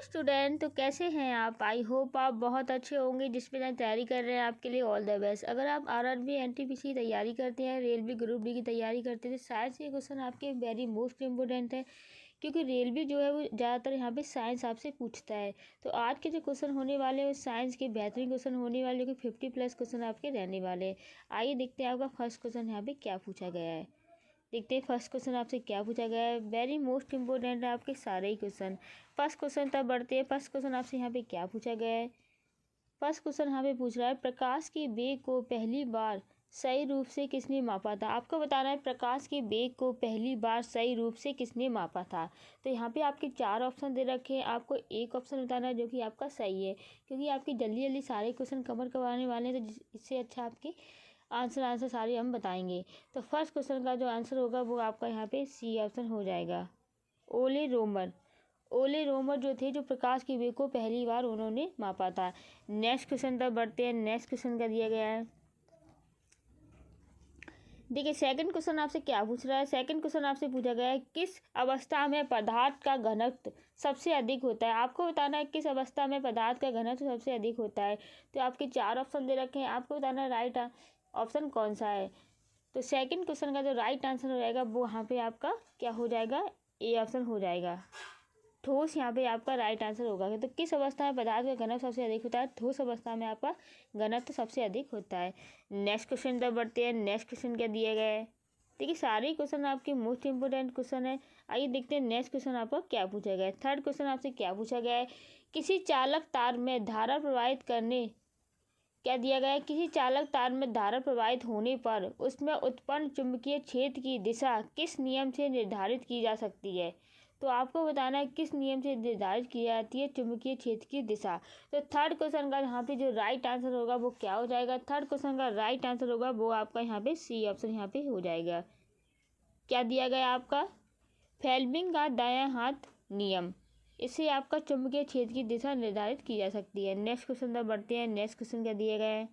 Student, तो कैसे हैं आप? आई होप आप बहुत अच्छे होंगे। जिस पे तैयारी कर रहे हैं आपके लिए ऑल द बेस्ट। अगर आप आरआरबी एनटीपीसी की तैयारी करते हैं, रेलवे ग्रुप डी की तैयारी करते हैं, तो साइंस के क्वेश्चन आपके वेरी मोस्ट इंपॉर्टेंट है, क्योंकि रेलवे जो है वो ज़्यादातर यहाँ पे साइंस आपसे पूछता है। तो आज के जो क्वेश्चन होने वाले हैं वो साइंस के बेहतरीन क्वेश्चन होने वाले, जो कि 50+ क्वेश्चन आपके रहने वाले हैं। आइए देखते हैं आपका फर्स्ट क्वेश्चन यहाँ पे क्या पूछा गया है। देखते हैं फर्स्ट क्वेश्चन आपसे क्या पूछा गया है। वेरी मोस्ट इंपॉर्टेंट है आपके सारे ही क्वेश्चन। फर्स्ट क्वेश्चन तब बढ़ते हैं। फर्स्ट क्वेश्चन आपसे यहाँ पे क्या पूछा गया है। फर्स्ट क्वेश्चन यहाँ पे पूछ रहा है, प्रकाश के वेग को पहली बार सही रूप से किसने मापा था? आपको बताना है प्रकाश के वेग को पहली बार सही रूप से किसने मापा था। तो यहाँ पे आपके 4 ऑप्शन दे रखे हैं, आपको एक ऑप्शन बताना है जो कि आपका सही है, क्योंकि आपकी जल्दी जल्दी सारे क्वेश्चन कवर करवाने वाले हैं। तो इससे अच्छा आपके आंसर सारे हम बताएंगे। तो फर्स्ट क्वेश्चन का जो आंसर होगा वो आपका यहाँ पे सी ऑप्शन हो जाएगा। ओले रोमर जो थे, जो प्रकाश के वेग को पहली बार उन्होंने मापा था। नेक्स्ट क्वेश्चन तक बढ़ते हैं। नेक्स्ट क्वेश्चन का दिया गया है। देखिए सेकंड क्वेश्चन आपसे क्या पूछ रहा है। सेकंड क्वेश्चन आपसे पूछा गया है, किस अवस्था में पदार्थ का घनत्व सबसे अधिक होता है? आपको बताना है किस अवस्था में पदार्थ का घनत्व सबसे अधिक होता है। तो आपके 4 ऑप्शन दे रखे हैं, आपको बताना है राइट ऑप्शन कौन सा है। तो सेकंड क्वेश्चन का जो राइट आंसर हो जाएगा वो यहाँ पे आपका क्या हो जाएगा, ए ऑप्शन हो जाएगा। ठोस यहाँ पे आपका राइट आंसर होगा। तो किस अवस्था में पदार्थ का घनत्व सबसे अधिक होता है? ठोस अवस्था में आपका घनत्व सबसे अधिक होता है। नेक्स्ट क्वेश्चन तक बढ़ते हैं। नेक्स्ट क्वेश्चन क्या दिया गया है। देखिए सारे क्वेश्चन आपके मोस्ट इंपोर्टेंट क्वेश्चन है। आइए देखते हैं नेक्स्ट क्वेश्चन आपका क्या पूछा गया है। थर्ड क्वेश्चन आपसे क्या पूछा गया है, किसी चालक तार में धारा प्रवाहित करने क्या दिया गया है। किसी चालक तार में धारा प्रवाहित होने पर उसमें उत्पन्न चुंबकीय क्षेत्र की दिशा किस नियम से निर्धारित की जा सकती है? तो आपको बताना है किस नियम से निर्धारित की जाती है चुंबकीय क्षेत्र की दिशा। तो थर्ड क्वेश्चन का यहाँ पे जो राइट आंसर होगा वो क्या हो जाएगा। थर्ड क्वेश्चन का राइट आंसर होगा वो आपका यहाँ पे सी ऑप्शन यहाँ पे हो जाएगा। क्या दिया गया आपका, फेल्मिंग का दायां हाथ नियम, इससे आपका चुंबकीय क्षेत्र की दिशा निर्धारित की जा सकती है। नेक्स्ट क्वेश्चन तक बढ़ते हैं। नेक्स्ट क्वेश्चन क्या दिया गया है।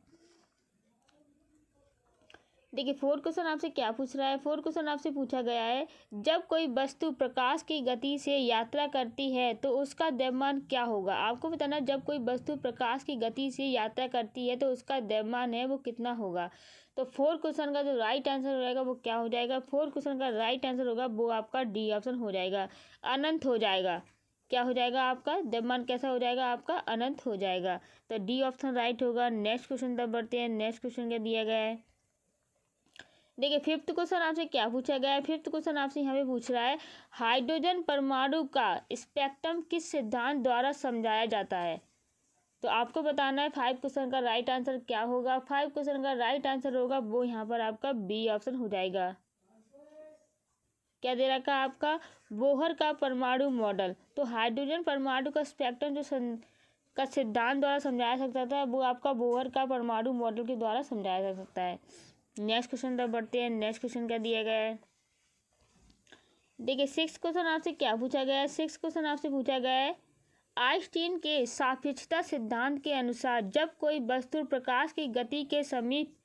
देखिए फोर्थ क्वेश्चन आपसे क्या पूछ रहा है। फोर्थ क्वेश्चन आपसे पूछा गया है, जब कोई वस्तु प्रकाश की गति से यात्रा करती है तो उसका द्रव्यमान क्या होगा? आपको बताना है जब कोई वस्तु प्रकाश की गति से यात्रा करती है तो उसका द्रव्यमान है वो कितना होगा। तो फोर्थ क्वेश्चन का जो राइट आंसर हो जाएगा वो क्या हो जाएगा। फोर्थ क्वेश्चन का राइट आंसर होगा वो आपका डी ऑप्शन हो जाएगा, अनंत हो जाएगा। क्या हो जाएगा आपका द्रव्यमान, कैसा हो जाएगा आपका, अनंत हो जाएगा। तो डी ऑप्शन राइट होगा। नेक्स्ट क्वेश्चन तब बढ़ते हैं। नेक्स्ट क्वेश्चन क्या दिया गया है। देखिए फिफ्थ क्वेश्चन आपसे क्या पूछा गया है। फिफ्थ क्वेश्चन आपसे यहाँ पे पूछ रहा है, हाइड्रोजन परमाणु का स्पेक्ट्रम किस सिद्धांत द्वारा समझाया जाता है? तो आपको बताना है 5 क्वेश्चन का राइट आंसर क्या होगा। 5 क्वेश्चन का राइट आंसर होगा वो यहाँ पर आपका बी ऑप्शन हो जाएगा। क्या दे रखा है आपका, बोहर का परमाणु मॉडल। तो हाइड्रोजन परमाणु का स्पेक्ट्रम जो का सिद्धांत द्वारा समझाया सकता था वो आपका बोहर का परमाणु मॉडल के द्वारा समझाया जा सकता है। नेक्स्ट क्वेश्चन तक बढ़ते हैं। नेक्स्ट क्वेश्चन क्या दिया गया है। देखिए सिक्स क्वेश्चन आपसे क्या पूछा गया है। सिक्स क्वेश्चन आपसे पूछा गया है, आइंस्टीन के सापेक्षता सिद्धांत के अनुसार जब कोई वस्तु प्रकाश की गति के समीप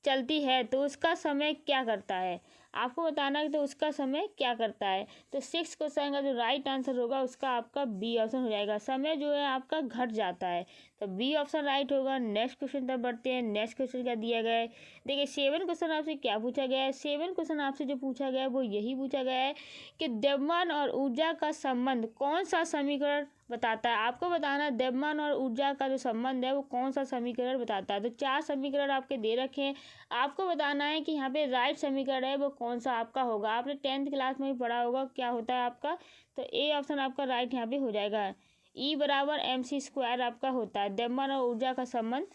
चलती है तो उसका समय क्या करता है? आपको बताना है तो उसका समय क्या करता है। तो सिक्स क्वेश्चन का जो राइट आंसर होगा उसका आपका बी ऑप्शन हो जाएगा, समय जो है आपका घट जाता है। तो बी ऑप्शन राइट होगा। नेक्स्ट क्वेश्चन तक बढ़ते हैं। नेक्स्ट क्वेश्चन क्या दिया गया है। देखिए 7 क्वेश्चन आपसे क्या पूछा गया है। 7 क्वेश्चन आपसे जो पूछा गया है वो यही पूछा गया है कि द्रव्यमान और ऊर्जा का संबंध कौन सा समीकरण बताता है? आपको बताना है द्रव्यमान और ऊर्जा का जो संबंध है वो कौन सा समीकरण बताता है। तो 4 समीकरण आपके दे रखे हैं, आपको बताना है कि यहाँ पे राइट समीकरण है वो कौन सा आपका होगा। आपने 10th क्लास में भी पढ़ा होगा क्या होता है आपका। तो ए ऑप्शन आपका राइट यहाँ पे हो जाएगा। ई बराबर mc² आपका होता है। द्रव्यमान और ऊर्जा का संबंध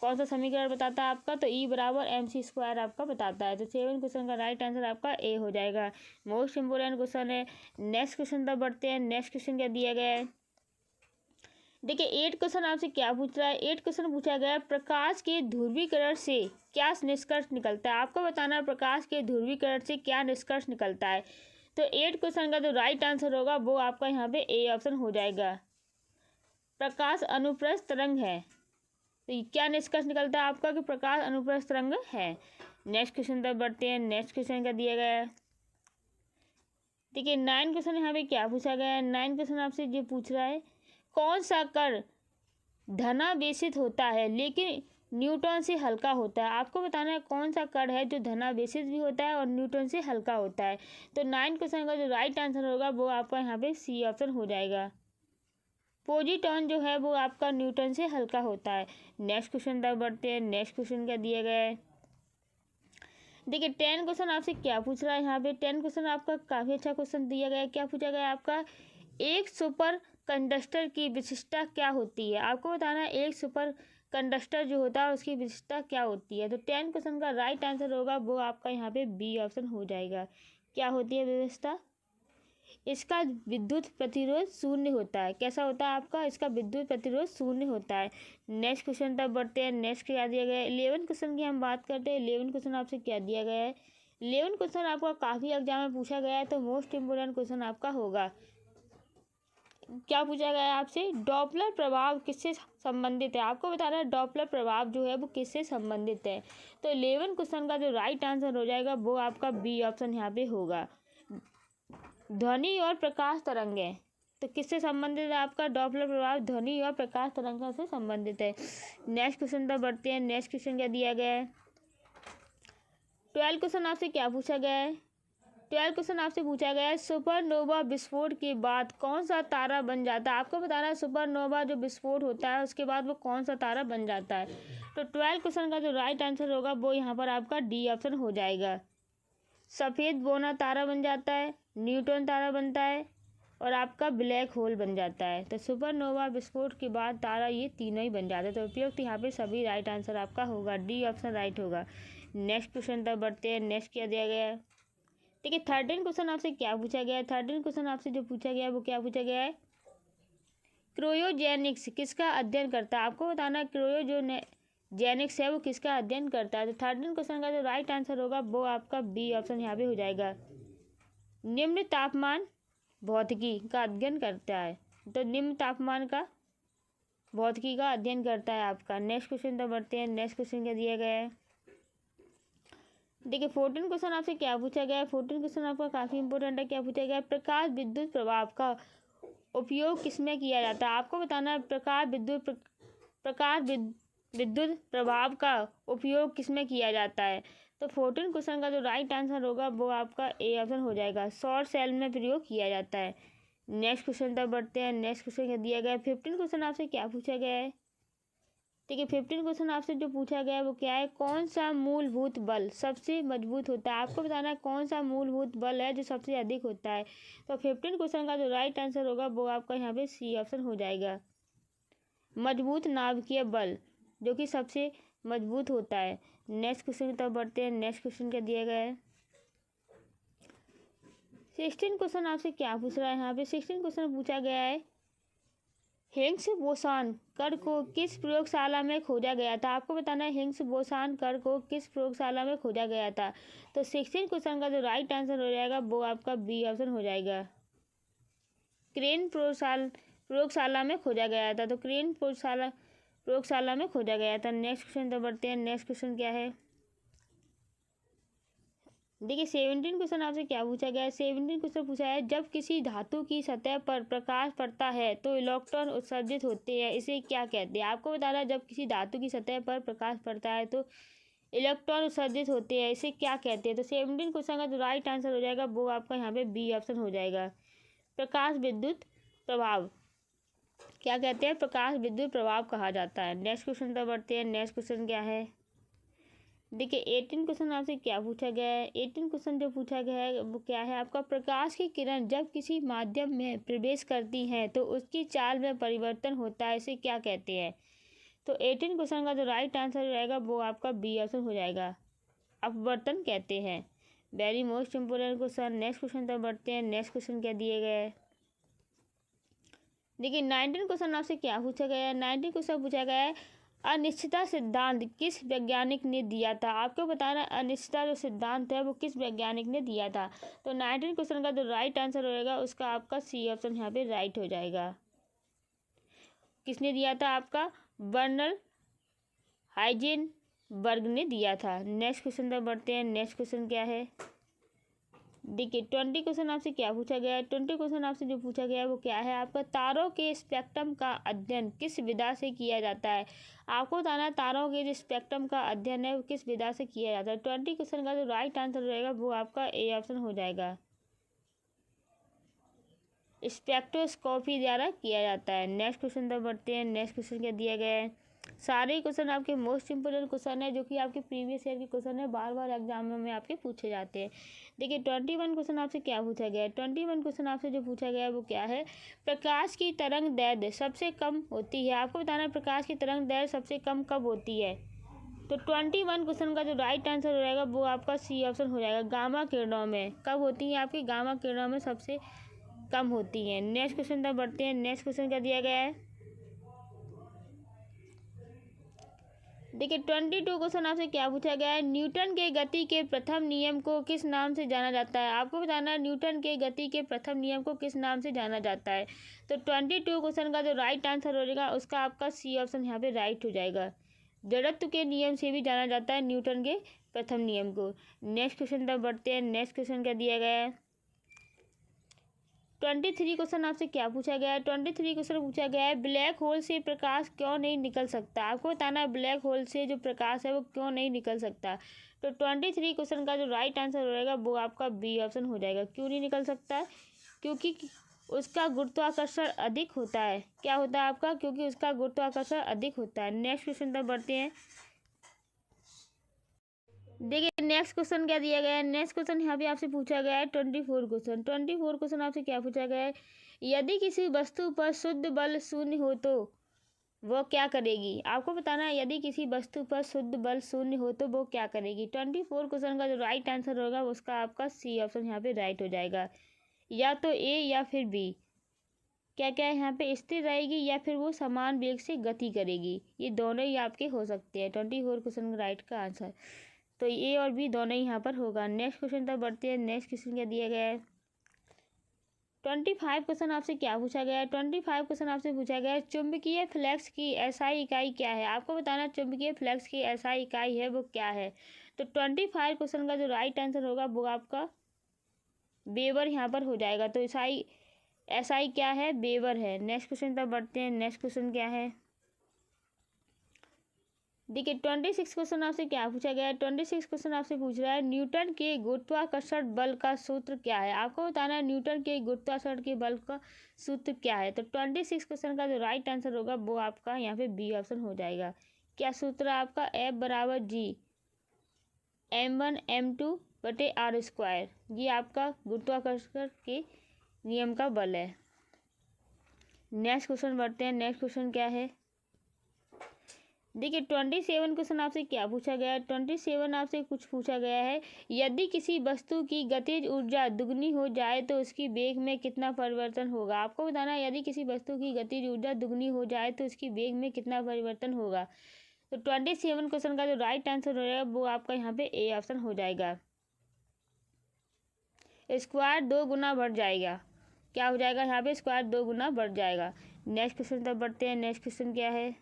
कौन सा समीकरण बताता है आपका, तो ई बराबर mc² आपका बताता है। तो 7 क्वेश्चन का राइट आंसर आपका ए हो जाएगा। मोस्ट इंपोर्टेंट क्वेश्चन है। नेक्स्ट क्वेश्चन तक बढ़ते हैं। नेक्स्ट क्वेश्चन क्या दिया गया है। देखिए 8 क्वेश्चन आपसे क्या पूछ रहा है। 8 क्वेश्चन पूछा गया है, प्रकाश के ध्रुवीकरण से क्या निष्कर्ष निकलता है? आपको बताना है प्रकाश के ध्रुवीकरण से क्या निष्कर्ष निकलता है। तो 8 क्वेश्चन का जो राइट आंसर होगा वो आपका यहाँ पे ए ऑप्शन हो जाएगा, प्रकाश अनुप्रस्थ तरंग है। तो क्या निष्कर्ष निकलता है आपका कि प्रकाश अनुप्रस्थ तरंग है। नेक्स्ट क्वेश्चन तक बढ़ते हैं। नेक्स्ट क्वेश्चन क्या दिया गया है। देखिए 9 क्वेश्चन यहाँ पे क्या पूछा गया है। 9 क्वेश्चन आपसे ये पूछ रहा है, कौन सा कण धनावेशित होता है लेकिन न्यूट्रॉन से हल्का होता है? आपको बताना है कौन सा कण है जो धनावेशित भी होता है और न्यूट्रॉन से हल्का होता है। तो 9 क्वेश्चन का जो राइट आंसर होगा वो आपका यहाँ पे सी ऑप्शन हो जाएगा। पोजीट्रॉन जो है वो आपका न्यूट्रॉन से हल्का होता है। नेक्स्ट क्वेश्चन तक बढ़ते हैं। नेक्स्ट क्वेश्चन क्या दिया गया है, देखिए 10 क्वेश्चन आपसे क्या पूछ रहा है यहाँ पे। 10 क्वेश्चन आपका काफ़ी अच्छा क्वेश्चन दिया गया है। क्या पूछा गया है आपका, एक सुपर कंडक्टर की विशिष्टता क्या होती है? आपको बताना है एक सुपर कंडक्टर जो होता है उसकी विशिष्टता क्या होती है। तो 10 क्वेश्चन का राइट आंसर होगा वो आपका यहाँ पे बी ऑप्शन हो जाएगा। क्या होती है विशिष्टता, इसका विद्युत प्रतिरोध शून्य होता है। कैसा होता है आपका, इसका विद्युत प्रतिरोध शून्य होता है। नेक्स्ट क्वेश्चन तक बढ़ते हैं। नेक्स्ट क्या दिया गया है, 11 क्वेश्चन की हम बात करते हैं। 11 क्वेश्चन आपसे क्या दिया गया है। 11 क्वेश्चन आपका काफ़ी एग्जाम में पूछा गया है, तो मोस्ट इम्पोर्टेंट क्वेश्चन आपका होगा। क्या पूछा गया है आपसे, डॉपलर प्रभाव किससे संबंधित है? आपको बताना है डॉपलर प्रभाव जो है वो किससे संबंधित है। तो 11 क्वेश्चन का जो राइट आंसर हो जाएगा वो आपका बी ऑप्शन यहाँ पे होगा। ध्वनि और प्रकाश तरंगें, तो किससे संबंधित है आपका डॉपलर प्रभाव, ध्वनि और प्रकाश तरंगों से संबंधित है। नेक्स्ट क्वेश्चन तक बढ़ते हैं। नेक्स्ट क्वेश्चन क्या दिया गया है, 12 क्वेश्चन आपसे क्या पूछा गया है। 12 क्वेश्चन आपसे पूछा गया है सुपरनोवा विस्फोट के बाद कौन सा तारा बन जाता है? आपको बताना है सुपरनोवा जो विस्फोट होता है उसके बाद वो कौन सा तारा बन जाता है। तो 12 क्वेश्चन का जो राइट आंसर होगा वो यहाँ पर आपका डी ऑप्शन हो जाएगा। सफ़ेद बोना तारा बन जाता है, न्यूट्रॉन तारा बनता है और आपका ब्लैक होल बन जाता है। तो सुपरनोवा विस्फोट के बाद तारा ये तीनों ही बन जाते हैं। तो उपयुक्त यहाँ पे सभी राइट आंसर आपका होगा, डी ऑप्शन राइट होगा। नेक्स्ट क्वेश्चन तक बढ़ते हैं। नेक्स्ट क्या दिया गया है, ठीक है 13 क्वेश्चन आपसे क्या पूछा गया है। 13 क्वेश्चन आपसे जो पूछा गया है वो क्या पूछा गया है, क्रायोजेनिक्स किसका अध्ययन करता है? आपको बताना है क्रायोजेनिक्स है वो किसका अध्ययन करता है। तो 13 क्वेश्चन का जो राइट आंसर होगा वो आपका बी ऑप्शन यहाँ पे हो जाएगा। निम्न तापमान भौतिकी का अध्ययन करता है। तो निम्न तापमान का भौतिकी का अध्ययन करता है आपका। नेक्स्ट क्वेश्चन तक बढ़ते हैं। नेक्स्ट क्वेश्चन क्या दिया गया है, देखिए 14 क्वेश्चन आपसे क्या पूछा गया है। 14 क्वेश्चन आपका काफ़ी इंपॉर्टेंट है। क्या पूछा गया है, प्रकाश विद्युत प्रभाव का उपयोग किसमें किया जाता है? आपको बताना है विद्युत प्रभाव का उपयोग किसमें किया जाता है। तो 14 क्वेश्चन का जो राइट आंसर होगा वो आपका ए ऑप्शन हो जाएगा, सौर सेल में प्रयोग किया जाता है। नेक्स्ट क्वेश्चन तक बढ़ते हैं। नेक्स्ट क्वेश्चन क्या दिया गया है। 15 क्वेश्चन आपसे क्या पूछा गया है, ठीक है 15 क्वेश्चन आपसे जो पूछा गया है वो क्या है, कौन सा मूलभूत बल सबसे मजबूत होता है? आपको बताना है कौन सा मूलभूत बल है जो सबसे अधिक होता है। तो 15 क्वेश्चन का जो राइट आंसर होगा वो आपका यहाँ पे सी ऑप्शन हो जाएगा, मजबूत नाभिकीय बल जो कि सबसे मजबूत होता है। नेक्स्ट क्वेश्चन की तरफ बढ़ते हैं। नेक्स्ट क्वेश्चन क्या दिया गया है, 16 क्वेश्चन आपसे क्या पूछ रहा है यहाँ पे। 16 क्वेश्चन पूछा गया है हिग्स बोसॉन कण को किस प्रयोगशाला में खोजा गया था? आपको बताना है हिग्स बोसॉन कण को किस प्रयोगशाला में खोजा गया था। तो 16 क्वेश्चन का जो राइट आंसर हो जाएगा वो आपका बी ऑप्शन हो जाएगा, क्रेन प्रयोगशाला में खोजा गया था। तो क्रेन प्रयोगशाला में खोजा गया था। नेक्स्ट क्वेश्चन तो बढ़ते हैं। नेक्स्ट क्वेश्चन क्या है, देखिए 17 क्वेश्चन आपसे क्या पूछा गया है। 17 क्वेश्चन पूछा है जब किसी धातु की सतह पर प्रकाश पड़ता है तो इलेक्ट्रॉन उत्सर्जित होते हैं, इसे क्या कहते हैं? आपको बताना है जब किसी धातु की सतह पर प्रकाश पड़ता है तो इलेक्ट्रॉन उत्सर्जित होते हैं, इसे क्या कहते हैं? तो 17 क्वेश्चन का जो राइट आंसर हो जाएगा वो आपका यहाँ पे बी ऑप्शन हो जाएगा, प्रकाश विद्युत प्रभाव। क्या कहते हैं, प्रकाश विद्युत प्रभाव कहा जाता है। नेक्स्ट क्वेश्चन पर बढ़ते हैं। नेक्स्ट क्वेश्चन क्या है, देखिए 18 क्वेश्चन आपसे क्या पूछा गया है। 18 क्वेश्चन जो पूछा गया है वो क्या है आपका, प्रकाश की किरण जब किसी माध्यम में प्रवेश करती हैं तो उसकी चाल में परिवर्तन होता है, इसे क्या कहते हैं? तो 18 क्वेश्चन का जो राइट आंसर रहेगा वो आपका बी ऑप्शन हो जाएगा, अपवर्तन कहते हैं। Very most important question. Next question तक बढ़ते हैं। नेक्स्ट क्वेश्चन क्या दिए गए हैं, देखिए 19 क्वेश्चन आपसे क्या पूछा गया है। 19 क्वेश्चन पूछा गया है अनिश्चितता सिद्धांत किस वैज्ञानिक ने दिया था? आपको बताना अनिश्चितता जो सिद्धांत है वो किस वैज्ञानिक ने दिया था। तो 19 क्वेश्चन का जो राइट आंसर होएगा उसका आपका सी ऑप्शन यहाँ पे राइट हो जाएगा। किसने दिया था? आपका वर्नर हाइजेनबर्ग ने दिया था। नेक्स्ट क्वेश्चन पर बढ़ते हैं। नेक्स्ट क्वेश्चन क्या है, देखिए 20 क्वेश्चन आपसे क्या पूछा गया है। 20 क्वेश्चन आपसे जो पूछा गया है वो क्या है आपका, तारों के स्पेक्ट्रम का अध्ययन किस विधा से किया जाता है। आपको बताना है तारों के जो स्पेक्ट्रम का अध्ययन है वो किस विधा से किया जाता है। 20 क्वेश्चन का जो राइट आंसर रहेगा वो आपका ए ऑप्शन हो जाएगा, स्पेक्ट्रोस्कोपी द्वारा किया जाता है। नेक्स्ट क्वेश्चन तक बढ़ते हैं। नेक्स्ट क्वेश्चन क्या दिया गया है। सारे क्वेश्चन आपके मोस्ट इंपोर्टेंट क्वेश्चन है जो कि आपके प्रीवियस ईयर के क्वेश्चन है, बार बार एग्जामों में आपके पूछे जाते हैं। देखिए 21 क्वेश्चन आपसे क्या पूछा गया है। 21 क्वेश्चन आपसे जो पूछा गया है वो क्या है, प्रकाश की तरंग दैर्ध्य सबसे कम होती है। आपको बताना है प्रकाश की तरंग दैर्ध्य सबसे कम कब होती है। तो 21 क्वेश्चन का जो राइट आंसर हो जाएगा वो आपका सी ऑप्शन हो जाएगा, गामा किरणों में। कब होती है आपकी, गामा किरणों में सबसे कम होती हैं। नेक्स्ट क्वेश्चन तक बढ़ते हैं। नेक्स्ट क्वेश्चन क्या दिया गया है। देखिए 22 क्वेश्चन आपसे क्या पूछा गया है, न्यूटन के गति के प्रथम नियम को किस नाम से जाना जाता है। आपको बताना है न्यूटन के गति के प्रथम नियम को किस नाम से जाना जाता है। तो 22 क्वेश्चन का जो राइट आंसर हो जाएगा उसका आपका सी ऑप्शन यहाँ पे राइट हो जाएगा। जड़त्व के नियम से भी जाना जाता है न्यूटन के प्रथम नियम को। नेक्स्ट क्वेश्चन तक बढ़ते हैं। नेक्स्ट क्वेश्चन क्या दिया गया है। 23 क्वेश्चन आपसे क्या पूछा गया है। 23 क्वेश्चन पूछा गया है, ब्लैक होल से प्रकाश क्यों नहीं निकल सकता। आपको बताना है ब्लैक होल से जो प्रकाश है वो क्यों नहीं निकल सकता। तो 23 क्वेश्चन का जो राइट आंसर हो जाएगा वो आपका बी ऑप्शन हो जाएगा। क्यों नहीं निकल सकता है, क्योंकि उसका गुरुत्वाकर्षण अधिक होता है। क्या होता है आपका, क्योंकि उसका गुरुत्वाकर्षण अधिक होता है। नेक्स्ट क्वेश्चन तक बढ़ते हैं। देखिए नेक्स्ट क्वेश्चन क्या दिया गया है। नेक्स्ट क्वेश्चन यहाँ पे आपसे पूछा गया है 24 क्वेश्चन। 24 क्वेश्चन आपसे क्या पूछा गया है, यदि किसी वस्तु पर शुद्ध बल शून्य हो तो वो क्या करेगी। आपको बताना है यदि किसी वस्तु पर शुद्ध बल शून्य हो तो वो क्या करेगी। 24 क्वेश्चन का जो राइट आंसर होगा उसका आपका सी ऑप्शन यहाँ पे राइट हो जाएगा, या तो ए या फिर बी। क्या क्या है यहाँ पे, स्थिर रहेगी या फिर वो समान वेग से गति करेगी। ये दोनों ही आपके हो सकते हैं। 24 क्वेश्चन का राइट का आंसर तो ए और बी दोनों ही यहाँ पर होगा। नेक्स्ट क्वेश्चन तक बढ़ते हैं। नेक्स्ट क्वेश्चन क्या दिया गया है। 25 क्वेश्चन आपसे क्या पूछा गया है। 25 क्वेश्चन आपसे पूछा गया है, चुंबकीय फ्लक्स की एसआई इकाई क्या है। आपको बताना चुंबकीय फ्लक्स की एसआई इकाई है वो क्या है। तो 25 क्वेश्चन का जो राइट आंसर होगा वो आपका वेबर यहाँ पर हो जाएगा। तो एसआई क्या है, वेबर है। नेक्स्ट क्वेश्चन तक बढ़ते हैं। नेक्स्ट क्वेश्चन क्या है। देखिए 26 क्वेश्चन आपसे क्या पूछा गया है। 26 क्वेश्चन आपसे पूछ रहा है, न्यूटन के गुरुत्वाकर्षण बल का सूत्र क्या है। आपको बताना है न्यूटन के गुरुत्वाकर्षण के बल का सूत्र क्या है। तो 26 क्वेश्चन का जो राइट आंसर होगा वो आपका यहाँ पे बी ऑप्शन हो जाएगा। क्या सूत्र है आपका, F बराबर जी m1m2/r²। ये आपका गुरुत्वाकर्षण के नियम का बल है। नेक्स्ट क्वेश्चन बढ़ते हैं। नेक्स्ट क्वेश्चन क्या है। देखिए 27 क्वेश्चन आपसे क्या पूछा गया है। 27 आपसे कुछ पूछा गया है, यदि किसी वस्तु की गतिज ऊर्जा दुगनी हो जाए तो उसकी वेग में कितना परिवर्तन होगा। आपको बताना है यदि किसी वस्तु की गतिज ऊर्जा दुगनी हो जाए तो उसकी वेग में कितना परिवर्तन होगा। तो 27 क्वेश्चन का जो राइट आंसर हो जाएगा वो आपका यहाँ पे ए ऑप्शन हो जाएगा, स्क्वायर 2 गुना बढ़ जाएगा। क्या हो जाएगा यहाँ पे, स्क्वायर 2 गुना बढ़ जाएगा। नेक्स्ट क्वेश्चन तब बढ़ते हैं। नेक्स्ट क्वेश्चन क्या है।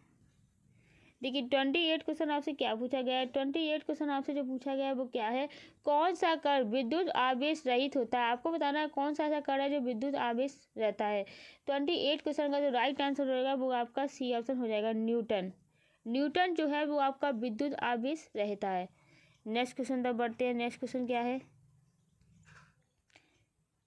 देखिए 28 क्वेश्चन आपसे क्या पूछा गया है। 28 क्वेश्चन आपसे जो पूछा गया है वो क्या है, कौन सा कण विद्युत आवेश रहित होता है। आपको बताना है कौन सा ऐसा कण है जो विद्युत आवेश रहता है। 28 क्वेश्चन का जो राइट आंसर होगा वो आपका सी ऑप्शन हो जाएगा, न्यूटन। न्यूटन जो है वो आपका विद्युत आवेश रहता है। नेक्स्ट क्वेश्चन तब बढ़ते हैं। नेक्स्ट क्वेश्चन क्या है।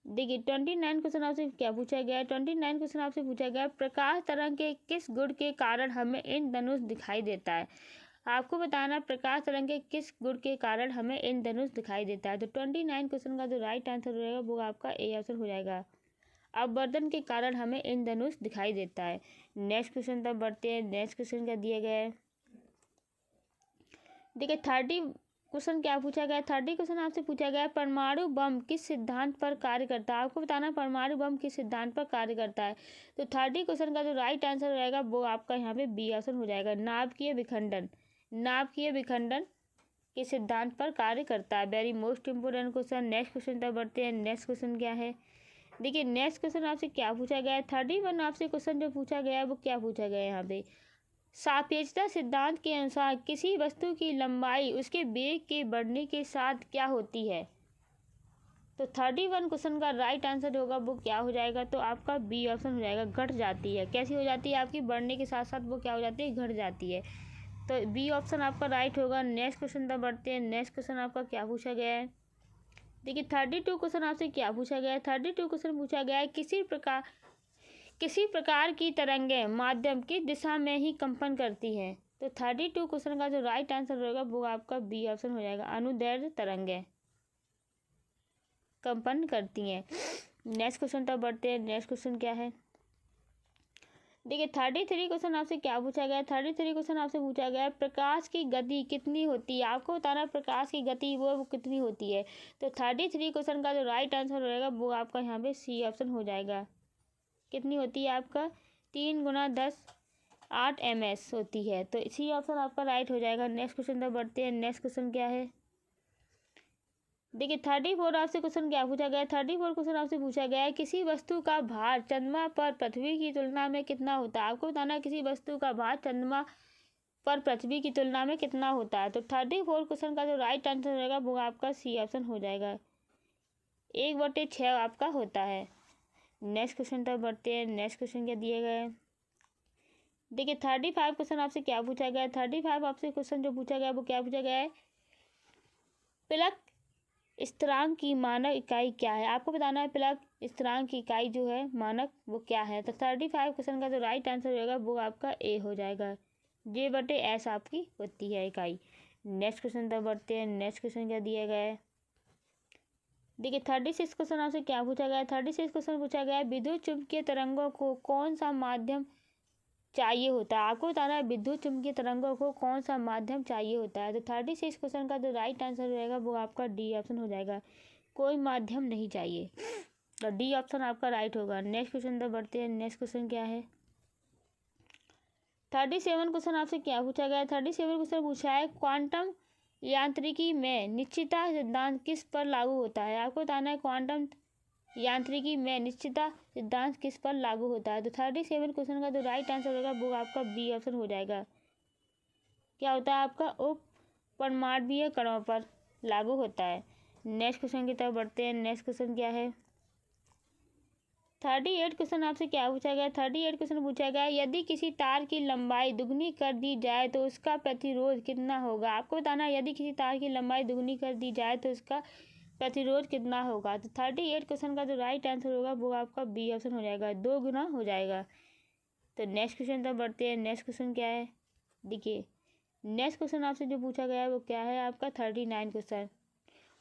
देखिए 29 क्वेश्चन आपसे क्या पूछा गया है। 29 क्वेश्चन आपसे पूछा गया है, प्रकाश तरंग के किस गुण के कारण हमें इंद्रधनुष दिखाई देता है। आपको बताना प्रकाश तरंग के किस गुण के कारण हमें इंद्रधनुष दिखाई देता है। तो 29 क्वेश्चन का जो राइट आंसर रहेगा वो आपका ए आंसर हो जाएगा, अपवर्तन के कारण हमें इंद्रधनुष दिखाई देता है। नेक्स्ट क्वेश्चन तब बढ़ते हैं। नेक्स्ट क्वेश्चन क्या दिया गया है। देखिए 30 क्वेश्चन क्या पूछा गया। 30 क्वेश्चन आपसे पूछा गया, परमाणु बम किस सिद्धांत पर कार्य करता है। आपको बताना परमाणु बम किस सिद्धांत पर कार्य करता है। तो 30 क्वेश्चन का जो राइट आंसर रहेगा वो आपका यहाँ पे बी ऑप्शन हो जाएगा, नाभिकीय विखंडन। नाभिकीय विखंडन के सिद्धांत पर कार्य करता है। Very most important question. Next question तक बढ़ते हैं। नेक्स्ट क्वेश्चन क्या है। देखिए नेक्स्ट क्वेश्चन आपसे क्या पूछा गया है। 31 आपसे क्वेश्चन जो पूछा गया है वो क्या पूछा गया है यहाँ पे, सापेक्षता सिद्धांत के अनुसार किसी वस्तु की लंबाई उसके वेग के बढ़ने के साथ क्या होती है। तो 31 क्वेश्चन का राइट आंसर होगा वो क्या हो जाएगा, तो आपका बी ऑप्शन हो जाएगा, घट जाती है। कैसी हो जाती है आपकी, बढ़ने के साथ साथ वो क्या हो जाती है, घट जाती है। तो बी ऑप्शन आपका राइट होगा। नेक्स्ट क्वेश्चन तक बढ़ते हैं। नेक्स्ट क्वेश्चन आपका क्या पूछा गया है, देखिए 32 क्वेश्चन आपसे क्या पूछा गया है। 32 क्वेश्चन पूछा गया है, किसी प्रकार की तरंगें माध्यम की दिशा में ही कंपन करती हैं। तो 32 क्वेश्चन का जो राइट आंसर होगा वो आपका बी ऑप्शन हो जाएगा, अनुदैर्ध्य तरंगें कंपन करती हैं। नेक्स्ट क्वेश्चन तक बढ़ते हैं। नेक्स्ट क्वेश्चन क्या है, देखिए 33 क्वेश्चन आपसे क्या पूछा गया है। 33 क्वेश्चन आपसे पूछा गया है, प्रकाश की गति कितनी होती है। आपको बताना है प्रकाश की गति वो कितनी होती है। तो 33 क्वेश्चन का जो राइट आंसर रहेगा वो आपका यहाँ पे सी ऑप्शन हो जाएगा। कितनी होती है आपका, 3 × 10⁸ होती है। तो सी ऑप्शन आपका राइट हो जाएगा। नेक्स्ट क्वेश्चन तक बढ़ते हैं। नेक्स्ट क्वेश्चन क्या है, देखिए 34 आपसे क्वेश्चन क्या पूछा गया है। 34 क्वेश्चन आपसे पूछा गया है, किसी वस्तु का भार चंद्रमा पर पृथ्वी की तुलना में कितना होता है। आपको बताना है किसी वस्तु का भार चंद्रमा पर पृथ्वी की तुलना में कितना होता है। तो 34 क्वेश्चन का जो राइट आंसर रहेगा वो आपका सी ऑप्शन हो जाएगा, 1/6 आपका होता है। नेक्स्ट क्वेश्चन तक बढ़ते हैं। नेक्स्ट क्वेश्चन क्या दिए गए हैं, देखिए 35 क्वेश्चन आपसे क्या पूछा गया है। 35 आपसे क्वेश्चन जो पूछा गया है वो क्या पूछा गया है, प्लग स्थिरांक की मानक इकाई क्या है। आपको बताना है प्लग स्थिरांक की इकाई जो है मानक वो क्या है। तो 35 क्वेश्चन का जो राइट आंसर होगा वो आपका ए हो जाएगा, J/S आपकी होती है इकाई। नेक्स्ट क्वेश्चन तक बढ़ते हैं। नेक्स्ट क्वेश्चन क्या दिया गया है, देखिए 36 क्वेश्चन आपसे क्या पूछा गया है। 36 क्वेश्चन पूछा गया है, विद्युत चुम्बकीय तरंगों को कौन सा माध्यम चाहिए होता है। आपको बताना है विद्युत चुम्बकीय तरंगों को कौन सा माध्यम चाहिए होता है। तो 36 क्वेश्चन का जो राइट आंसर रहेगा वो आपका डी ऑप्शन हो जाएगा, कोई माध्यम नहीं चाहिए। तो डी ऑप्शन आपका राइट होगा। नेक्स्ट क्वेश्चन तक बढ़ते हैं। नेक्स्ट क्वेश्चन क्या है, 37 क्वेश्चन आपसे क्या पूछा गया है। 37 क्वेश्चन पूछा है, क्वांटम यांत्रिकी में निश्चितता सिद्धांत किस पर लागू होता है। आपको बताना है क्वांटम यांत्रिकी में निश्चितता सिद्धांत किस पर लागू होता है। तो 37 क्वेश्चन का जो राइट आंसर होगा वो आपका बी ऑप्शन हो जाएगा, क्या होता है आपका उपपरमाण्वीय कणों पर लागू होता है। नेक्स्ट क्वेश्चन की तरफ बढ़ते हैं। नेक्स्ट क्वेश्चन क्या है, 38 क्वेश्चन आपसे क्या पूछा गया है। 38 क्वेश्चन पूछा गया है, यदि किसी तार की लंबाई दुगनी कर दी जाए तो उसका प्रतिरोध कितना होगा। आपको बताना है यदि किसी तार की लंबाई दुगनी कर दी जाए तो उसका प्रतिरोध कितना होगा। तो 38 क्वेश्चन का जो राइट आंसर होगा वो आपका बी ऑप्शन हो जाएगा, 2 गुना हो जाएगा। तो नेक्स्ट क्वेश्चन तक बढ़ते हैं। नेक्स्ट क्वेश्चन क्या है, देखिए नेक्स्ट क्वेश्चन आपसे जो पूछा गया है वो क्या है आपका 39 क्वेश्चन,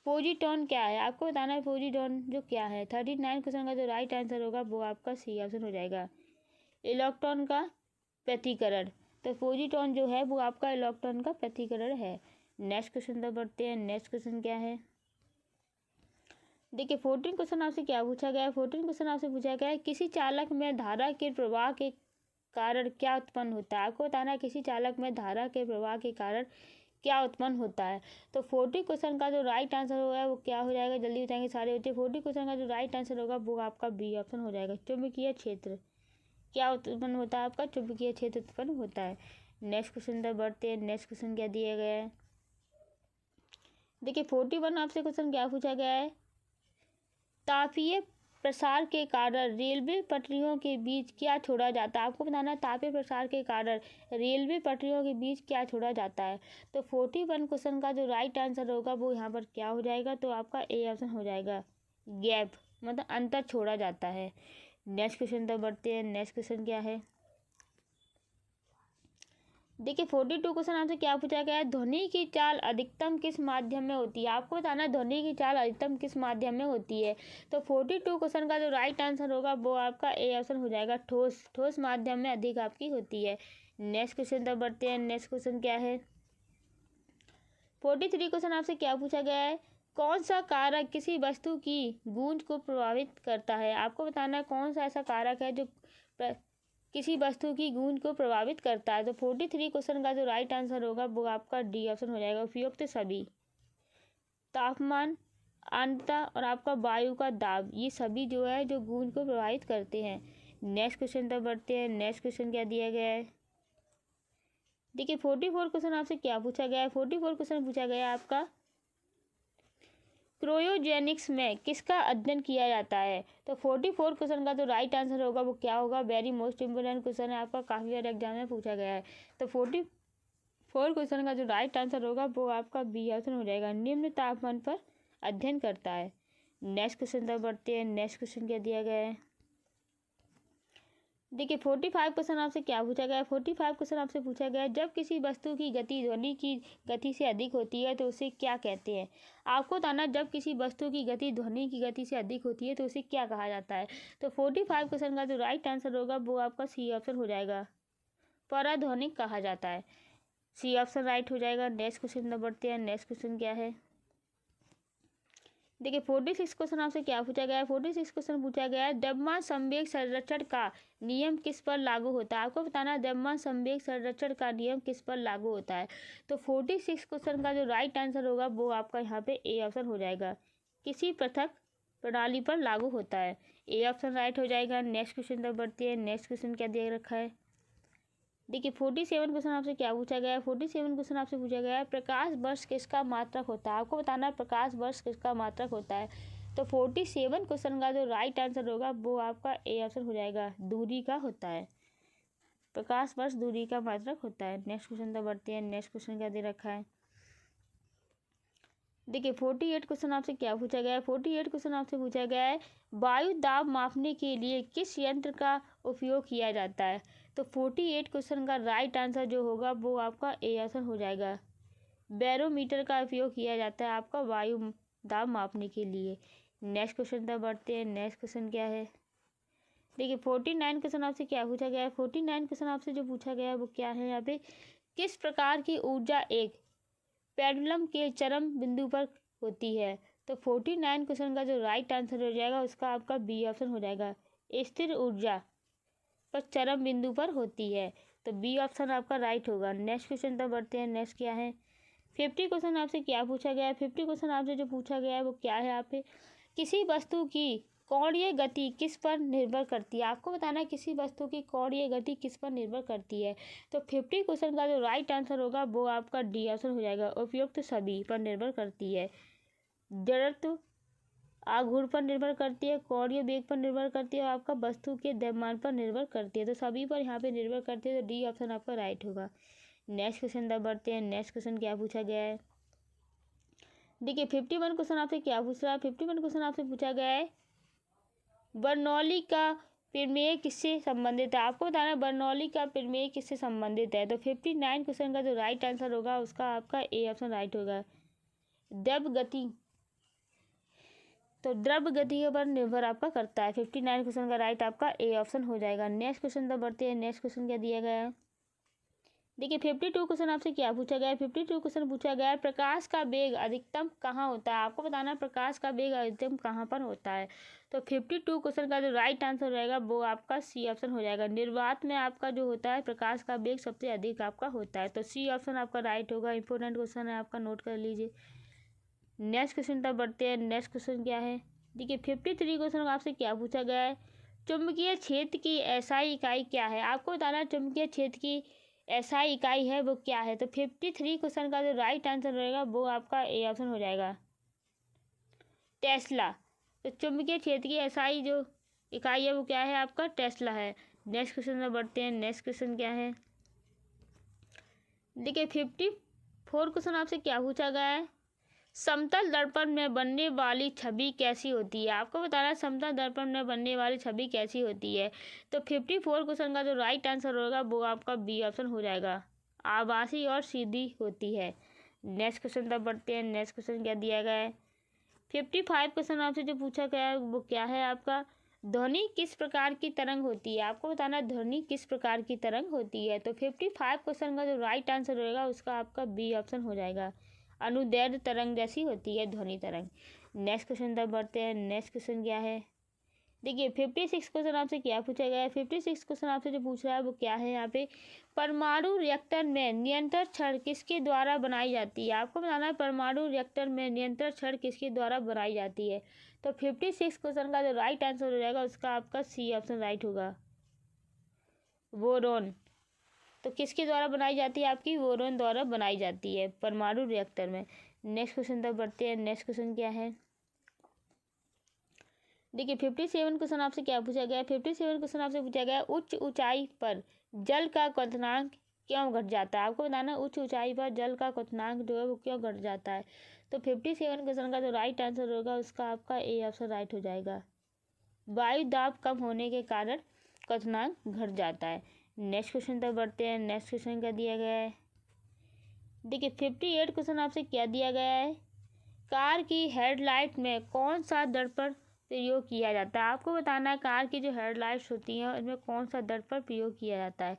पोजीट्रॉन क्या है। आपको बताना है पोजीट्रॉन जो क्या है। 39 क्वेश्चन का जो राइट आंसर होगा वो आपका सी ऑप्शन हो जाएगा, इलेक्ट्रॉन का प्रतिकरण। तो पोजीट्रॉन जो है वो आपका इलेक्ट्रॉन का प्रतिकरण है। नेक्स्ट क्वेश्चन तक बढ़ते हैं। नेक्स्ट क्वेश्चन क्या है, देखिए 14 क्वेश्चन आपसे क्या पूछा गया है। 14 क्वेश्चन आपसे पूछा गया है, किसी चालक में धारा के प्रवाह के कारण क्या उत्पन्न होता है। आपको बताना है किसी चालक में धारा के प्रवाह के कारण क्या उत्पन्न होता है। तो 40 क्वेश्चन का जो राइट आंसर होगा वो क्या हो जाएगा, जल्दी बताएंगे सारे बच्चे। 40 क्वेश्चन का जो राइट आंसर होगा वो आपका बी ऑप्शन हो जाएगा, चुंबकीय क्षेत्र क्या उत्पन्न होता है आपका, चुंबकीय क्षेत्र उत्पन्न होता है। नेक्स्ट क्वेश्चन तक बढ़ते हैं। नेक्स्ट क्वेश्चन क्या दिया गया है, देखिए 41 आपसे क्वेश्चन क्या पूछा गया है, तापीय प्रसार के कारण रेलवे पटरियों के बीच क्या छोड़ा जाता है। आपको बताना है तापीय प्रसार के कारण रेलवे पटरियों के बीच क्या छोड़ा जाता है। तो 41 क्वेश्चन का जो राइट आंसर होगा वो यहाँ पर क्या हो जाएगा, तो आपका ए ऑप्शन हो जाएगा, गैप मतलब अंतर छोड़ा जाता है। नेक्स्ट क्वेश्चन तक बढ़ते हैं। नेक्स्ट क्वेश्चन क्या है, देखिए 42 क्वेश्चन आपसे क्या पूछा गया है, ध्वनि की चाल अधिकतम किस माध्यम में होती है। आपको बताना है ध्वनि की चाल अधिकतम किस माध्यम में होती है। तो 42 क्वेश्चन का जो राइट आंसर होगा वो आपका ए ऑप्शन हो जाएगा, ठोस माध्यम में अधिक आपकी होती है। नेक्स्ट क्वेश्चन तक बढ़ते हैं। नेक्स्ट क्वेश्चन क्या है, 43 क्वेश्चन आपसे क्या पूछा गया है, कौन सा कारक किसी वस्तु की गूंज को प्रभावित करता है। आपको बताना है कौन सा ऐसा कारक है जो किसी वस्तु की गूंज को प्रभावित करता है। तो 43 क्वेश्चन का जो राइट आंसर होगा वो आपका डी ऑप्शन हो जाएगा, उपयुक्त सभी, तापमान, आर्द्रता और आपका वायु का दाब, ये सभी जो है जो गूंज को प्रभावित करते हैं। नेक्स्ट क्वेश्चन तक बढ़ते हैं। नेक्स्ट क्वेश्चन क्या दिया गया है, देखिए 44 क्वेश्चन आपसे क्या पूछा गया है। 44 क्वेश्चन पूछा गया है आपका, क्रायोजेनिक्स में किसका अध्ययन किया जाता है? तो 44 क्वेश्चन का जो राइट आंसर होगा वो क्या होगा? वेरी मोस्ट इंपोर्टेंट क्वेश्चन है, आपका काफ़ी बार एग्जाम में पूछा गया है। तो 44 क्वेश्चन का जो राइट आंसर होगा वो आपका बी ऑप्शन हो जाएगा, निम्न तापमान पर अध्ययन करता है। नेक्स्ट क्वेश्चन तक बढ़ते हैं। नेक्स्ट क्वेश्चन क्या दिया गया है? देखिए 45 क्वेश्चन आपसे क्या पूछा गया है? 45 क्वेश्चन आपसे पूछा गया है, जब किसी वस्तु की गति ध्वनि की गति से अधिक होती है तो उसे क्या कहते हैं? आपको बताना, जब किसी वस्तु की गति ध्वनि की गति से अधिक होती है तो उसे क्या कहा जाता है? तो 45 क्वेश्चन का जो राइट आंसर होगा वो आपका सी ऑप्शन हो जाएगा, पराध्वनिक कहा जाता है। सी ऑप्शन राइट हो जाएगा। नेक्स्ट क्वेश्चन में बढ़ते हैं। नेक्स्ट क्वेश्चन क्या है? देखिए 46 क्वेश्चन आपसे क्या पूछा गया है? 46 क्वेश्चन पूछा गया है, द्रव्यमान संवेग संरक्षण का नियम किस पर लागू होता है? आपको बताना है द्रव्यमान संवेग संरक्षण का नियम किस पर लागू होता है। तो 46 क्वेश्चन का जो राइट आंसर होगा वो आपका यहाँ पे ए ऑप्शन हो जाएगा, किसी पृथक प्रणाली पर लागू होता है। ए ऑप्शन राइट हो जाएगा। नेक्स्ट क्वेश्चन तक बढ़ती है। नेक्स्ट क्वेश्चन क्या दिया रखा है? देखिए 47 क्वेश्चन आपसे क्या पूछा गया है? 47 क्वेश्चन आपसे पूछा गया है, प्रकाश वर्ष किसका मात्रक होता है? आपको बताना है प्रकाश वर्ष किसका मात्रक होता है। तो 47 क्वेश्चन का जो राइट आंसर होगा वो आपका ए ऑप्शन हो जाएगा, दूरी का होता है। प्रकाश वर्ष दूरी का मात्रक होता है। नेक्स्ट क्वेश्चन तक बढ़ते हैं। नेक्स्ट क्वेश्चन क्या दे रखा है? देखिए 48 क्वेश्चन आपसे क्या पूछा गया है? 48 क्वेश्चन आपसे पूछा गया है, वायु दाब मापने के लिए किस यंत्र का उपयोग किया जाता है? तो 48 क्वेश्चन का राइट आंसर जो होगा वो आपका ए ऑप्शन हो जाएगा, बैरोमीटर का उपयोग किया जाता है आपका वायु दाब मापने के लिए। नेक्स्ट क्वेश्चन तक बढ़ते हैं। नेक्स्ट क्वेश्चन क्या है? देखिए 49 क्वेश्चन आपसे क्या पूछा गया है? 49 क्वेश्चन आपसे जो पूछा गया है वो क्या है यहाँ पे, किस प्रकार की ऊर्जा एक पेंडुलम के चरम बिंदु पर होती है? तो 49 क्वेश्चन का जो राइट आंसर हो जाएगा उसका आपका बी ऑप्शन हो जाएगा, स्थिर ऊर्जा पर चरम बिंदु पर होती है। तो बी ऑप्शन आपका राइट होगा। नेक्स्ट क्वेश्चन तक बढ़ते हैं। नेक्स्ट क्या है? 50 क्वेश्चन आपसे क्या पूछा गया है? 50 क्वेश्चन आपसे जो पूछा गया है वो क्या है? यहाँ पे किसी वस्तु की कोणीय गति किस पर निर्भर करती है? आपको बताना है किसी वस्तु की कोणीय गति किस पर निर्भर करती है। तो 50 क्वेश्चन का जो राइट आंसर होगा वो आपका डी ऑप्शन हो जाएगा, उपयुक्त सभी पर निर्भर करती है। जड़त्व आघूर्ण पर निर्भर करती है, कोणीय वेग पर निर्भर करती है और आपका वस्तु के द्रव्यमान पर निर्भर करती है। तो सभी पर यहाँ पे निर्भर करती है, तो डी ऑप्शन आपका राइट होगा। नेक्स्ट क्वेश्चन तक बढ़ते हैं। नेक्स्ट क्वेश्चन क्या पूछा गया है? देखिए 51 क्वेश्चन आपसे क्या पूछ रहा है? 51 क्वेश्चन आपसे पूछा गया है, बर्नौली का प्रमेय किससे संबंधित है? आपको बताना है बर्नौली का प्रमेय किससे संबंधित है। तो 59 क्वेश्चन का जो राइट आंसर होगा उसका आपका ए ऑप्शन राइट होगा, द्रव गति। तो द्रव गति पर निर्भर आपका करता है। 59 क्वेश्चन का राइट आपका ए ऑप्शन हो जाएगा। नेक्स्ट क्वेश्चन तक बढ़ते हैं। नेक्स्ट क्वेश्चन क्या दिया गया है? देखिए 52 क्वेश्चन आपसे क्या पूछा गया है? 52 क्वेश्चन पूछा गया है, प्रकाश का वेग अधिकतम कहाँ होता है? आपको बताना है प्रकाश का वेग अधिकतम कहाँ पर होता है। तो 52 क्वेश्चन का जो राइट आंसर रहेगा वो आपका सी ऑप्शन हो जाएगा, निर्वात में आपका जो होता है प्रकाश का वेग सबसे अधिक आपका होता है। तो सी ऑप्शन आपका राइट होगा। इंपॉर्टेंट क्वेश्चन है आपका, नोट कर लीजिए। नेक्स्ट क्वेश्चन तक बढ़ते हैं। नेक्स्ट क्वेश्चन क्या है? देखिए 53 क्वेश्चन आपसे क्या पूछा गया है, चुंबकीय क्षेत्र की एसआई इकाई क्या है? आपको बताना है चुंबकीय क्षेत्र की एसआई इकाई है वो क्या है। तो 53 क्वेश्चन का जो राइट आंसर रहेगा वो आपका ए ऑप्शन हो जाएगा, टेस्ला। तो चुंबकीय क्षेत्र की एसआई जो इकाई है वो क्या है? आपका टेस्ला है। नेक्स्ट क्वेश्चन में बढ़ते हैं। नेक्स्ट क्वेश्चन क्या है? देखिए 54 क्वेश्चन आपसे क्या पूछा गया है, समतल दर्पण में बनने वाली छवि कैसी होती है? आपको बताना है समतल दर्पण में बनने वाली छवि कैसी होती है। तो 54 क्वेश्चन का जो राइट आंसर होगा वो आपका बी ऑप्शन हो जाएगा, आभासी और सीधी होती है। नेक्स्ट क्वेश्चन तक बढ़ते हैं। नेक्स्ट क्वेश्चन क्या दिया गया है? 55 क्वेश्चन आपसे जो पूछा गया है वो क्या है आपका, ध्वनि किस प्रकार की तरंग होती है? आपको बताना है ध्वनि किस प्रकार की तरंग होती है। तो 55 क्वेश्चन का जो राइट आंसर होगा उसका आपका बी ऑप्शन हो जाएगा, अनुदैर्ध्य तरंग जैसी होती है ध्वनि तरंग। नेक्स्ट क्वेश्चन तक बढ़ते हैं। नेक्स्ट क्वेश्चन क्या है? देखिए 56 क्वेश्चन आपसे क्या पूछा गया है? 56 क्वेश्चन आपसे जो पूछ रहा है वो क्या है यहाँ पे, परमाणु रिएक्टर में नियंत्रण छड़ किसके द्वारा बनाई जाती है? आपको बताना है परमाणु रिएक्टर में नियंत्रण छड़ किसके द्वारा बनाई जाती है। तो 56 क्वेश्चन का जो राइट आंसर हो जाएगा उसका आपका सी ऑप्शन राइट होगा, बोरोन। तो किसके द्वारा बनाई जाती है? आपकी बोरोन द्वारा बनाई जाती है परमाणु रिएक्टर में। नेक्स्ट क्वेश्चन तक बढ़ते हैं। नेक्स्ट क्वेश्चन क्या है? देखिए 57 क्वेश्चन आपसे क्या पूछा गया है। 57 क्वेश्चन आपसे पूछा गया है, उच्च ऊंचाई पर जल का क्वथनांक क्यों घट जाता है। आपको बताना है उच्च ऊंचाई पर जल का क्वथनांक जो है वो क्यों घट जाता है। तो 57 क्वेश्चन का जो राइट आंसर होगा उसका आपका ए ऑप्शन राइट हो जाएगा। वायु दाब कम होने के कारण क्वथनांक घट जाता है। नेक्स्ट क्वेश्चन तक बढ़ते हैं। नेक्स्ट क्वेश्चन क्या दिया गया है। देखिए 58 क्वेश्चन आपसे क्या दिया गया है, कार की हेडलाइट में कौन सा दर्पण प्रयोग किया जाता है। आपको बताना है कार की जो हेडलाइट्स होती हैं उनमें कौन सा दर्पण प्रयोग किया जाता है।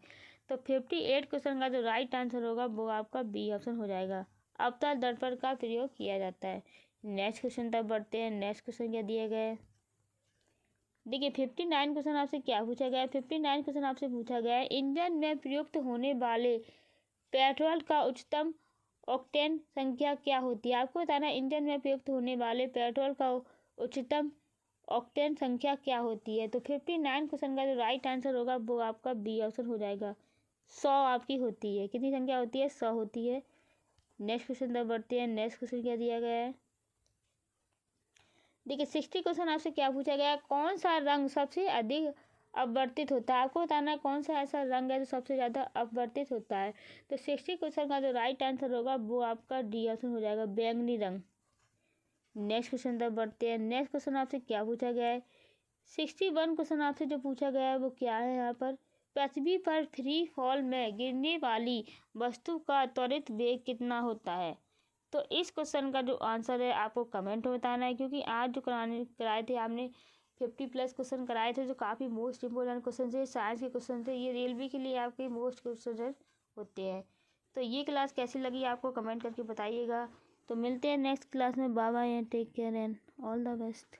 तो 58 क्वेश्चन का जो राइट आंसर होगा वो आपका बी ऑप्शन हो जाएगा, अवतल दर्पण का प्रयोग किया जाता है। नेक्स्ट क्वेश्चन तक बढ़ते हैं। नेक्स्ट क्वेश्चन क्या दिया गया है। देखिए 59 क्वेश्चन आपसे क्या पूछा गया है। 59 क्वेश्चन आपसे पूछा गया है, इंजन में प्रयुक्त होने वाले पेट्रोल का उच्चतम ऑक्टेन संख्या क्या होती है। आपको बताना है इंजन में प्रयुक्त होने वाले पेट्रोल का उच्चतम ऑक्टेन संख्या क्या होती है। तो 59 क्वेश्चन का जो राइट आंसर होगा वो आपका बी ऑप्शन हो जाएगा, 100 आपकी होती है। कितनी संख्या होती है, 100 होती है। नेक्स्ट क्वेश्चन तक बढ़ते हैं। नेक्स्ट क्वेश्चन क्या दिया गया है। देखिए 60 क्वेश्चन आपसे क्या पूछा गया है, कौन सा रंग सबसे अधिक अपवर्तित होता है। आपको बताना है कौन सा ऐसा रंग है जो सबसे ज़्यादा अपवर्तित होता है। तो 60 क्वेश्चन का जो राइट आंसर होगा वो आपका डी ऑप्शन हो जाएगा, बैंगनी रंग। नेक्स्ट क्वेश्चन तक बढ़ते हैं। नेक्स्ट क्वेश्चन आपसे क्या पूछा गया है। 61 क्वेश्चन आपसे जो पूछा गया है वो क्या है यहाँ पर, पृथ्वी पर फ्री फॉल में गिरने वाली वस्तु का त्वरित वेग कितना होता है। तो इस क्वेश्चन का जो आंसर है आपको कमेंट में बताना है, क्योंकि आज जो कराए थे आपने 50+ क्वेश्चन कराए थे जो काफ़ी मोस्ट इंपोर्टेंट क्वेश्चन थे, साइंस के क्वेश्चन थे, ये रेलवे के लिए आपके मोस्ट क्वेश्चन होते हैं। तो ये क्लास कैसी लगी आपको कमेंट करके बताइएगा। तो मिलते हैं नेक्स्ट क्लास में। Bye bye and take care and all the best.